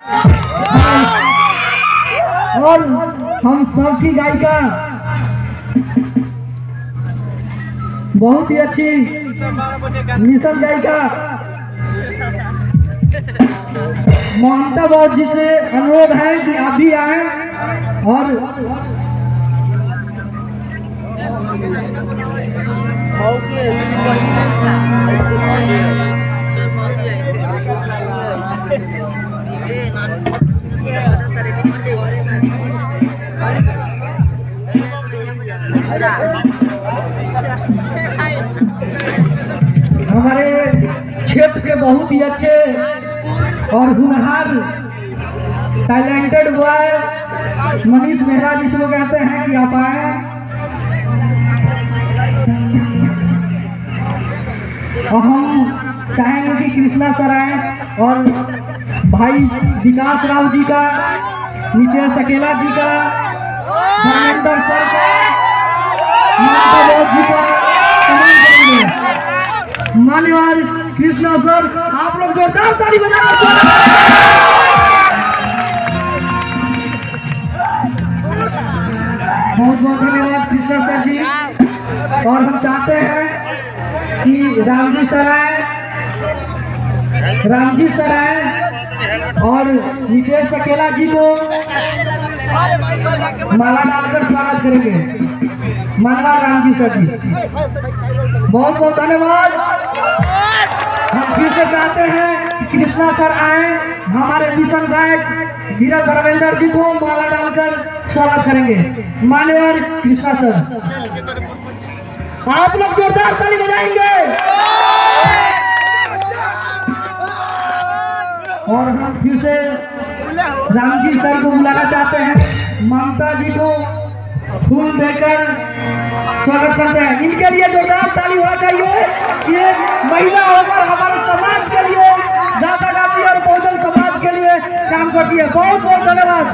और हम सबकी गायिका बहुत ही अच्छी मिशन गायिका ममता बहन जी से अनुरोध है कि आप भी आए और हमारे क्षेत्र के बहुत ही अच्छे और हुनहार टैलेंटेड बॉय मनीष मेहरा जिसको कहते हैं कि आप आए। और हम चाहेंगे कि कृष्णा सर आए और भाई विकास राव जी का, नितेश अकेला जी का, धर्मेंद्र सर का, जी का मान्यवर कृष्णा सर, आप लोग जोरदार ताली बजाना। बहुत बहुत धन्यवाद कृष्णा सर जी। और हम चाहते हैं कि रामजी सर आए और नितेश अकेला जी को माला डालकर स्वागत करेंगे। मानवा रामजी सर जी, बहुत बहुत धन्यवाद। हम फिर से चाहते हैं कि कृष्णा सर आए, हमारे मिशन गायक वीरा धर्मेंद्र जी को माला डालकर स्वागत करेंगे। मान्यवर कृष्णा सर, आप लोग जोरदार ताली बजाएंगे। और हम फिर से रामजी सर को बुलाना चाहते हैं, ममता जी को फूल देकर स्वागत करते हैं। इनके लिए जोरदार ताली होना चाहिए। ये महिला होकर हमारे समाज के लिए, दादा गांधी और बहुजन समाज के लिए काम करती है। बहुत बहुत धन्यवाद।